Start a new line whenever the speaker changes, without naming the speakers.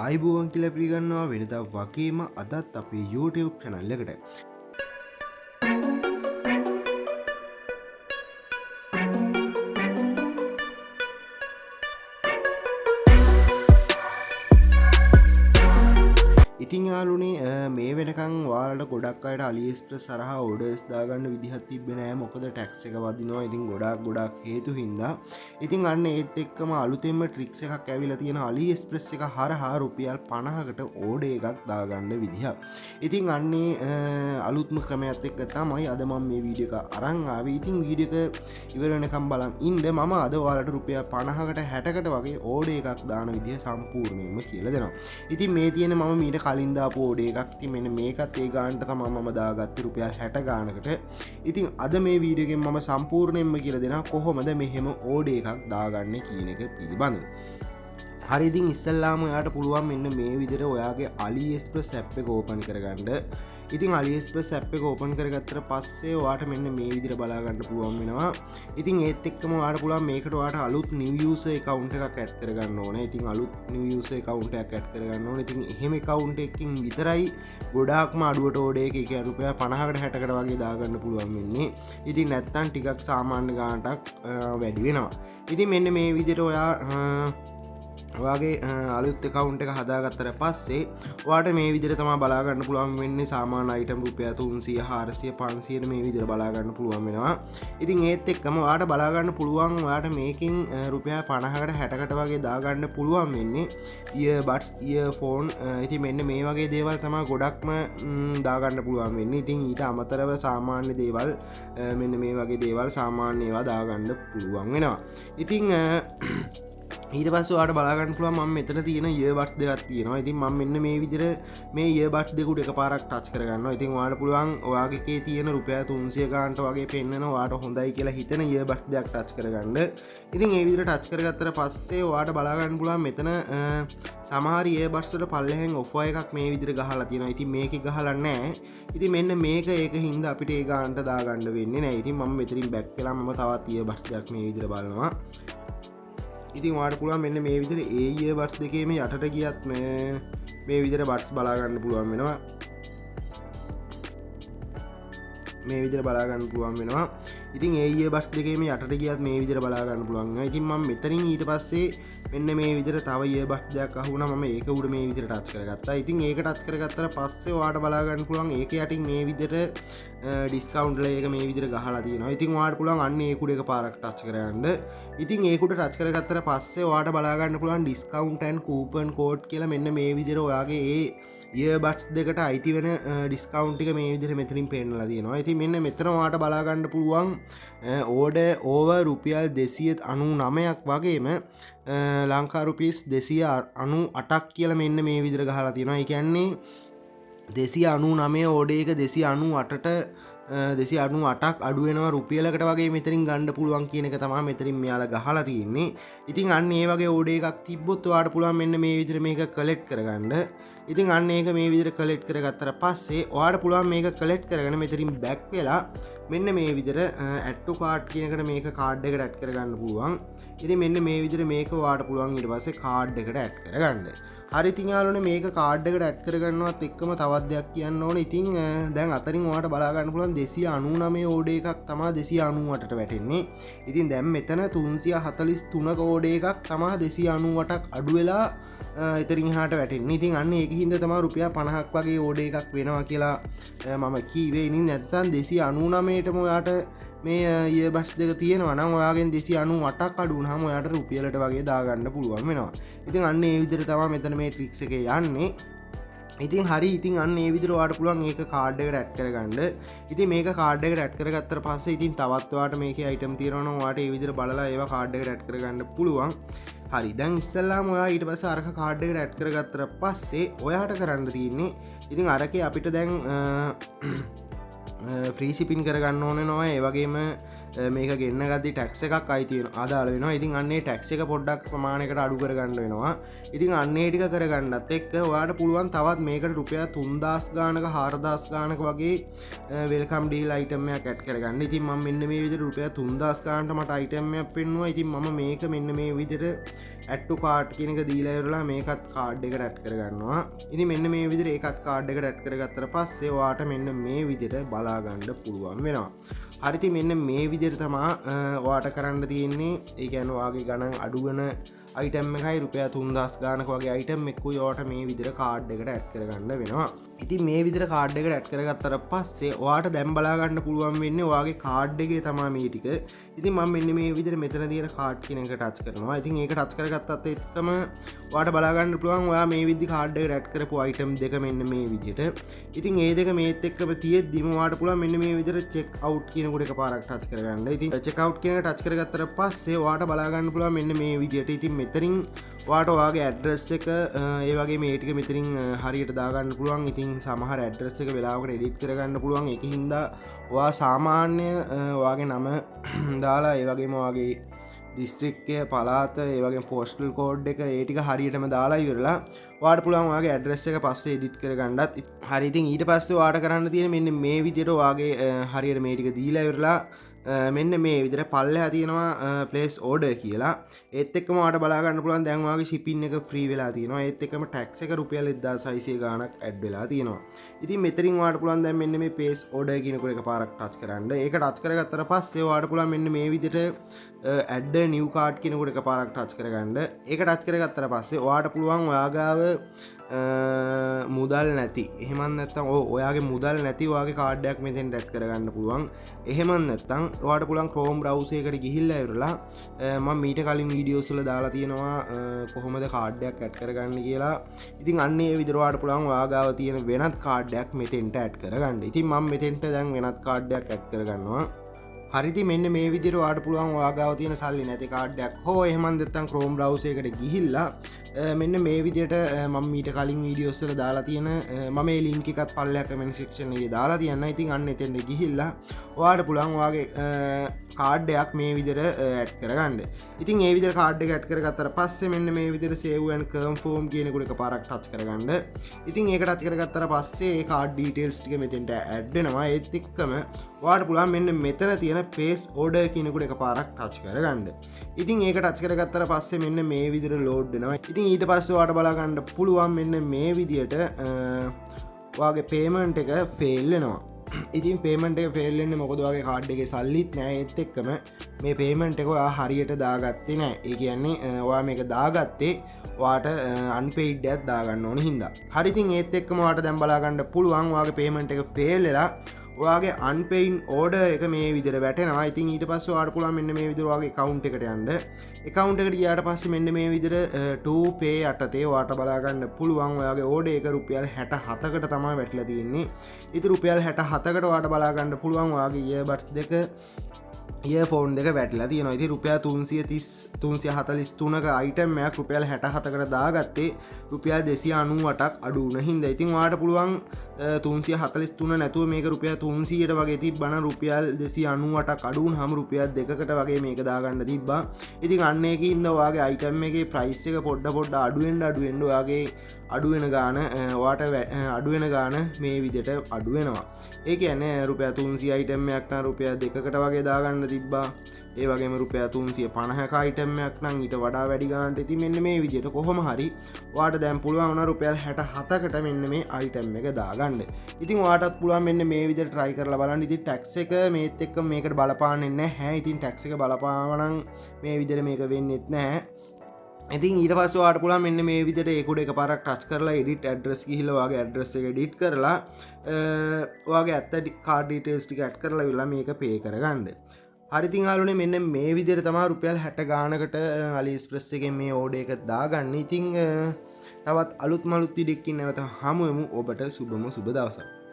ආයිබෝවන් කියලා පිළිගන්නවා වෙනදා වගේම අදත් අපේ YouTube channel එකට. ඉතින් යාළුනේ මේ වෙනකන් වාලට ගොඩක් අයට AliExpress සරහා ඕඩර්ස් දාගන්න විදිහක් තිබ්බේ නෑ. මොකද ටැක්ස් එක වදිනවා. ඉතින් ගොඩක් හේතු හින්දා. ඉතින් අන්න ඒත් එක්කම අලුතෙන්ම ට්‍රික්ස් එකක් ඇවිල්ලා තියෙනවා. AliExpress එක හරහා රුපියල් 50කට ඕඩර් එකක් දාගන්න විදිහක්. ඉතින් අන්නේ අලුත්ම ක්‍රමයක් එක්ක තමයි අද මම මේ වීඩියෝ එක අරන් ආවේ. ඉතින් වීඩියෝ එක ඉවර වෙනකම් බලන් ඉන්න. මම අද ඔයාලට රුපියල් 50කට 60කට වගේ ඕඩර් එකක් දාන විදිහ සම්පූර්ණයෙන්ම කියලා දෙනවා. ඉතින් මේ තියෙන මම මීට කලින්දා පෝඩේ එකක් ති මෙන්න මේකත් ඒ ගාන්ට තම මම දාගත්ත රුපියල් 60 ගානකට. ඉතින් අද මේ වීඩියෝගෙන් මම සම්පූර්ණයෙන්ම කියලා දෙනවා කොහොමද මෙහෙම ඕඩේ එකක් දාගන්න කියන එක පිළිබඳව. හරි ඉතින් ඉස්සල්ලාම ඔයාට පුළුවන් මෙන්න මේ විදිහට ඔයාගේ AliExpress app එක ඕපන් කරගන්න. ඉතින් AliExpress app එක ඕපන් කරගත්තට පස්සේ ඔයාට මෙන්න මේ විදිහට බලා ගන්න පුළුවන් වෙනවා. ඉතින් ඒත් එක්කම ඔයාට පුළුවන් මේකට ඔයාට අලුත් new user account එකක් add කරගන්න ඕනේ. ඉතින් අලුත් new user account එකක් add කරගන්න ඕනේ. ඉතින් එහෙම account එකකින් විතරයි ගොඩාක්ම අඩුවට ඕඩර් එක ඒ කියන්නේ රුපියල් 50කට 60කට වගේ දාගන්න පුළුවන් වෙන්නේ. ඉතින් නැත්තම් ටිකක් සාමාන්‍ය ගානටක් වැඩි වෙනවා. ඉතින් මෙන්න මේ විදිහට ඔයාගේ අලුත් account එක හදාගත්තට පස්සේ ඔයාට මේ විදිහට තමයි බලා ගන්න පුළුවන් වෙන්නේ. සාමාන්‍ය item රුපියල් 300 400 500 මේ විදිහට බලා ගන්න පුළුවන් වෙනවා. ඉතින් ඒත් එක්කම ඔයාට බලා ගන්න පුළුවන් ඔයාට මේකෙන් රුපියල් 50කට 60කට වගේ දා ගන්න පුළුවන් වෙන්නේ earbuds earphone. ඉතින් මෙන්න මේ වගේ දේවල් තමයි ගොඩක්ම දා ගන්න පුළුවන් වෙන්නේ. ඉතින් ඊට අමතරව සාමාන්‍ය දේවල් මෙන්න මේ වගේ දේවල් සාමාන්‍ය ඒවා දා ගන්න පුළුවන් වෙනවා. ඉතින් ඊට පස්සේ ඔයාලට බලා ගන්න පුළුවන් මම මෙතන තියෙන earbuds දෙකක් තියෙනවා. ඉතින් මම මෙන්න මේ විදිහට මේ earbuds දෙකුට එකපාරක් ටච් කරගන්නවා. ඉතින් ඔයාලට පුළුවන් ඔයාගේ එකේ තියෙන රුපියල් 300 ගානට වගේ පෙන්නනවා ඔයාලට හොඳයි කියලා හිතන earbuds දෙකක් ටච් කරගන්න. ඉතින් මේ විදිහට ටච් කරගත්තට පස්සේ ඔයාලට බලා ගන්න පුළුවන් මෙතන සමහර earbuds වල පල්ලෙහෙන් offer එකක් මේ විදිහට ගහලා තියෙනවා. ඉතින් මේකේ ගහලා නැහැ. ඉතින් මෙන්න මේක ඒක හින්දා අපිට ඒ ගානට දාගන්න වෙන්නේ නැහැ. ඉතින් මම මෙතනින් බැක් වෙලා මම තවත් earbuds දෙකක් මේ විදිහට බලනවා. ඉතින් ඔයාලට පුළුවන් මෙන්න මේ විදිහට ඒ earbuds දෙකේම යටට ගියත් මේ විදිහට buds බලා ගන්න පුළුවන් වෙනවා. මේ විදිහට බලා ගන්න පුළුවන් වෙනවා. ඉතින් ඒ earbuds දෙකේම යටට ගියත් මේ විදිහට බලා ගන්න පුළුවන් වෙනවා. ඉතින් මම මෙතනින් ඊට පස්සේ මෙන්න මේ විදිහට තව earbuds දෙකක් අහුණා. මම ඒක උඩ මේ විදිහට ටච් කරගත්තා. ඉතින් ඒක ටච් කරගත්තට පස්සේ ඔයාලට බලා ගන්න පුළුවන් ඒක යටින් මේ විදිහට ඩිස්කවුන්ට් එක මේ විදිහට ගහලා තියෙනවා. ඉතින් ඔයාලට පුළුවන් අන්න ඒක උඩ එකපාරක් ටච් කරගන්න. ඉතින් ඒක උඩ ටච් කරගත්තට පස්සේ ඔයාලට බලා ගන්න පුළුවන් ඩිස්කවුන්ට් ඇන්ඩ් කූපන් කෝඩ් කියලා මෙන්න මේ විදිහට ඔයාගේ ඒ earbuds දෙකට අයිති වෙන ඩිස්කවුන්ට් එක මේ විදිහට මෙතනින් පෙන්නලා තියෙනවා. ඉතින් මෙන්න මෙතන ඔයාලට බලා ගන්න පුළුවන් ඕඩර් ඕවර් රුපියල් 299ක් වගේම ලංකා රුපීස් 298ක් කියලා මෙන්න මේ විදිහට ගහලා තියෙනවා. ඒ කියන්නේ 299 ඕඩර් එක 298ට 298ක් අඩුවෙනවා රුපියලකට වගේ මෙතරින් ගන්න පුළුවන් කියන එක තමයි මෙතරින් මෙයාලා ගහලා තියෙන්නේ. ඉතින් අන්න ඒ වගේ ඕඩර් එකක් තිබ්බොත් ඔයාලට පුළුවන් මෙන්න මේ විදිහට මේක කලෙක්ට් කරගන්න. ඉතින් අන්න ඒක මේ විදිහට කලෙක්ට් කරගත්තට පස්සේ ඔයාලට පුළුවන් මේක කලෙක්ට් කරගෙන මෙතනින් බැක් වෙලා මෙන්න මේ විදිහට add to cart කියන එකට මේක කාඩ් එකට ඇඩ් කරගන්න පුළුවන්. ඉතින් මෙන්න මේ විදිහට මේක ඔයාලට පුළුවන් ඊට පස්සේ කාඩ් එකට ඇඩ් කරගන්න. හරි ඉතින් යාළුවනේ මේක කාඩ් එකට ඇඩ් කරගන්නවත් එක්කම තවත් දෙයක් කියන්න ඕනේ. ඉතින් දැන් අතරින් ඔයාලට බලා ගන්න පුළුවන් 299 ඕඩර් එකක් තමයි 298ට වැටෙන්නේ. ඉතින් දැන් මෙතන 343ක ඕඩර් එකක් තමයි 298ක් අඩු වෙලා ඉතින් එහාට වැටෙන්නේ. ඉතින් අන්න ඒක හින්දා තමයි රුපියල් 50ක් වගේ ඕඩර් එකක් වෙනවා කියලා මම කීවේ. ඉතින් නැත්තම් 299ටම ඔයාට මේ earbuds දෙක තියෙනවා නම් ඔයාගෙන් 298ක් අඩු වුණාම ඔයාට රුපියලට වගේ දාගන්න පුළුවන් වෙනවා. ඉතින් අන්න ඒ විදිහට තමයි මෙතන මේ ට්‍රික්ස් එකේ යන්නේ. ඉතින් හරි ඉතින් අන්න ඒ විදිහට ඔයාලට පුළුවන් ඒක කාඩ් එකට ඇඩ් කරගන්න. ඉතින් මේක කාඩ් එකට ඇඩ් කරගත්තට පස්සේ ඉතින් තවත් ඔයාලට මේකේ අයිටම් තියෙනවා නම් ඔයාලට ඒ විදිහට බලලා ඒවා කාඩ් එකට ඇඩ් කරගන්න පුළුවන්. හරි දැන් ඉස්සල්ලාම ඔයා ඊට පස්සේ අරක කාඩ් එකට ඇඩ් කරගත්තට පස්සේ ඔයාට කරන්න තියෙන්නේ ඉතින් අරකේ අපිට දැන් ෆ්‍රී ෂිපින් කරගන්න ඕනේ නෝ. ඒ වගේම මේක ගෙන්න ගදදි ටැක්ස එකක් අයිතියෙන අදාල වෙනවා. ඉතින් අන්නේ ටැක්ස එක පොඩ්ඩක් ප්‍රමාණයකට අඩු කරගන්න වෙනවා. ඉතින් අන්නේ ටික කරගන්නත් එක්ක ඔයාට පුළුවන් තවත් මේකට රුපියල් 3000 ගානක 4000 ගානක වගේ වෙල්කම් ඩීල් අයිටම් එකක් ඇඩ් කරගන්න. ඉතින් මම මෙන්න මේ විදිහට රුපියල් 3000 ගානට මට අයිටම් එකක් පෙන්නුවා. ඉතින් මම මේක මෙන්න මේ විදිහට ඇඩ් ටු කාට් කියන එක දීලා ඉවරලා මේකත් කාඩ් එකට ඇඩ් කරගන්නවා. ඉතින් මෙන්න මේ විදිහට ඒකත් කාඩ් එකට ඇඩ් කරගත්තට පස්සේ ඔයාට මෙන්න මේ විදිහට බලා ගන්න පුළුවන් වෙනවා. හරි ඉතින් මෙන්න මේ විදිහට තමයි ඔයාට කරන්න තියෙන්නේ. ඒ කියන්නේ ඔයාගේ ගණන් අඩු වෙන අයිටම් එකයි රුපියල් 3000 ගානක වගේ අයිටම් එකකුයි ඔයාට මේ විදිහට කාඩ් එකට ඇඩ් කරගන්න වෙනවා. ඉතින් මේ විදිහට කාඩ් එකට ඇඩ් කරගත්තට පස්සේ ඔයාට දැන් බලා ගන්න පුළුවන් වෙන්නේ ඔයාගේ කාඩ් එකේ තමයි මේ ටික. ඉතින් මම මෙන්න මේ විදිහට මෙතන තියෙන කාඩ් කියන එක ටච් කරනවා. ඉතින් ඒක ටච් කරගත්තත් එක්කම ඔයාට බලා ගන්න පුළුවන් ඔයා මේ විදිහට කාඩ් එකට ඇඩ් කරපු අයිටම් දෙක මෙන්න මේ විදිහට. ඉතින් ඒ දෙක මේත් එක්කම තියෙද්දිම ඔයාට පුළුවන් මෙන්න මේ විදිහට චෙක් අවුට් කියන කොට එකපාරක් ටච් කරගන්න. ඉතින් චෙක් අවුට් කියන එක ටච් කරගත්තට පස්සේ ඔයාට බලා ගන්න පුළුවන් මෙන්න මේ විදිහට. ඉතින් මෙතනින් ඔයාට ඔයාගේ ඇඩ්‍රස් එක ඒ වගේ මේ ටික මෙතනින් හරියට දාගන්න පුළුවන්. ඉතින් සමහර ඇඩ්‍රස් එක වෙලාවකට එඩිට් කරගන්න පුළුවන්. ඒක හින්දා ඔයා සාමාන්‍ය ඔයාගේ නම දාලා ඒ වගේම ඔයාගේ දිස්ත්‍රික්කය පළාත ඒ වගේ පෝස්ටල් කෝඩ් එක ඒ ටික හරියටම දාලා ඉවරලා ඔයාට පුළුවන් ඔයාගේ ඇඩ්‍රස් එක පස්සේ එඩිට් කරගන්නත්. හරි ඉතින් ඊට පස්සේ ඔයාට කරන්න තියෙන මෙන්න මේ විදිහට ඔයාගේ හරියට මේ ටික දීලා ඉවරලා මෙන්න මේ විදිහට පල්ලෙහා තියෙනවා ප්ලේස් ඕඩර් කියලා. ඒත් එක්කම ඔයාලට බලා ගන්න පුළුවන් දැන් ඔයාගේ shipping එක ෆ්‍රී වෙලා තියෙනවා. ඒත් එක්කම tax එක රුපියල් 1600 ගාණක් ඇඩ් වෙලා තියෙනවා. ඉතින් මෙතනින් ඔයාලට පුළුවන් දැන් මෙන්න මේ place order කියන එක එකපාරක් ටච් කරන්න. ඒක ටච් කරගත්තට පස්සේ ඔයාලට පුළුවන් මෙන්න මේ විදිහට add new card කියන එක එකපාරක් ටච් කරගන්න. ඒක ටච් කරගත්තට පස්සේ ඔයාලට පුළුවන් ඔයාගාව මුදල් නැති එහෙමත් නැත්නම් ඔයාගේ මුදල් නැති ඔයාගේ කාඩ් එකක් මෙතෙන් ඇඩ් කරගන්න පුළුවන්. එහෙමත් නැත්නම් ඔයාලට පුළුවන් Chrome browser එකට ගිහිල්ලා ඉවරලා මම මීට කලින් වීඩියෝස් වල දාලා තියෙනවා කොහොමද කාඩ් එකක් ඇඩ් කරගන්න කියලා. ඉතින් අන්න ඒ විදිහට ඔයාලට පුළුවන් ඔයාගාව තියෙන වෙනත් කාඩ් එකක් මෙතෙන්ට ඇඩ් කරගන්න. ඉතින් මම මෙතෙන්ට දැන් වෙනත් කාඩ් එකක් ඇඩ් කරගන්නවා. හරිති මෙන්න මේ විදිහට ඔයාලට පුළුවන් ඔයාගාව තියෙන සල්ලි නැති කාඩ් එකක් හෝ එහෙම නැත්නම් Chrome browser එකට ගිහිල්ලා මෙන්න මේ විදිහට මම මීට කලින් වීඩියෝස් වල දාලා තියෙන මම මේ link එකත් පල්ලෙහා comment section එකේ දාලා තියන්න. ඉතින් අන්න එතෙන්ට ගිහිල්ලා ඔයාලට පුළුවන් ඔයාගේ කාඩ් එකක් මේ විදිහට ඇඩ් කරගන්න. ඉතින් ඒ විදිහට කාඩ් එක ඇඩ් කරගත්තට පස්සේ මෙන්න මේ විදිහට save and confirm කියන එක එකපාරක් ටච් කරගන්න. ඉතින් ඒක ටච් කරගත්තට පස්සේ ඒ කාඩ් details ටික මෙතෙන්ට ඇඩ් වෙනවා. ඒත් එක්කම ඔයාලට පුළුවන් මෙන්න මෙතන තියෙන place order කියන එක එකපාරක් ටච් කරගන්න. ඉතින් ඒක ටච් කරගත්තට පස්සේ මෙන්න මේ විදිහට load වෙනවා. ඉතින් ඊට පස්සේ ඔයාලට බලා ගන්න පුළුවන් මෙන්න මේ විදිහට ඔයාගේ payment එක fail වෙනවා. ඉතින් පේමන්ට් එක ෆේල් වෙන්නේ මොකද ඔයාගේ කාඩ් එකේ සල්ලිත් නැහැ. ඒත් එක්කම මේ පේමන්ට් එක ඔයා හරියට දාගත්තේ නැහැ. ඒ කියන්නේ ඔයා මේක දාගත්තේ ඔයාට අන්පේයිඩ් එකක් දාගන්න ඕන හින්දා. හරි ඉතින් ඒත් එක්කම ඔයාට දැන් බලා ගන්න පුළුවන් ඔයාගේ පේමන්ට් එක ෆේල් වෙලා ඔයාගේ අන්පේයින් ඕඩර් එක මේ විදිහට වැටෙනවා. ඉතින් ඊට පස්සේ ඔයාට පුළුවන් මෙන්න මේ විදිහට ඔයාගේ account එකට යන්න. account එකට ගියාට පස්සේ මෙන්න මේ විදිහට to pay යටතේ ඔයාට බලා ගන්න පුළුවන් ඔයාගේ ඕඩර් එක රුපියල් 67කට තමයි වැටලා තියෙන්නේ. ඉතින් රුපියල් 67කට ඔයාට බලා ගන්න පුළුවන් ඔයාගේ earbuds දෙක ෆෝන් දෙක වැටලා තියෙනවා. ඉතින් රුපියල් 343ක අයිටම් එකක් රුපියල් 67කට දාගත්තේ රුපියල් 298ක් අඩු වුණ හින්දා. ඉතින් ඔයාලට පුළුවන් 343 නැතුව මේක රුපියල් 300ට වගේ තිබ්බනම් රුපියල් 298ක් අඩු වුණාම රුපියල් 2කට වගේ මේක දාගන්න තිබ්බා. ඉතින් අන්න ඒකින්ද ඔයාගේ අයිටම් එකේ ප්‍රයිස් එක පොඩ්ඩ අඩු වෙන්න ඔයාගේ අඩු වෙන ගාන ඔයාට අඩු වෙන ගාන මේ විදිහට අඩු වෙනවා. ඒ කියන්නේ රුපියල් 300 අයිටම් එකක් නම් රුපියල් 2කට වගේ දාගන්න තිබ්බා. ඒ වගේම රුපියල් 350ක අයිටම් එකක් නම් ඊට වඩා වැඩි ගානට. ඉතින් මෙන්න මේ විදිහට කොහොම හරි ඔයාට දැන් පුළුවන් වුණා රුපියල් 67කට මෙන්න මේ අයිටම් එක දාගන්න. ඉතින් ඔයාටත් පුළුවන් මෙන්න මේ විදිහට try කරලා බලන්න. ඉතින් tax එක මේත් එක්ක මේකට බලපාන්නේ නැහැ. ඉතින් tax එක බලපානවා නම් මේ විදිහට මේක වෙන්නේත් නැහැ. ඉතින් ඊට පස්සේ ඔයාලට පුළුවන් මෙන්න මේ විදිහට ඒක උඩ එකපාරක් ටච් කරලා edit address ගිහිල්ලා ඔයාගේ address එක edit කරලා ඔයාගේ ඇත්ත card details ටික add කරලා ඉවරලා මේක pay කරගන්න. හරි ඉතින් ආලුනේ මෙන්න මේ විදිහට තමයි රුපියල් 60 ගානකට AliExpress එකෙන් මේ order එක දාගන්න. ඉතින් තවත් අලුත් මලුත් විදිහකින් නැවත හමු වෙමු. ඔබට සුබම සුබ දවසක්.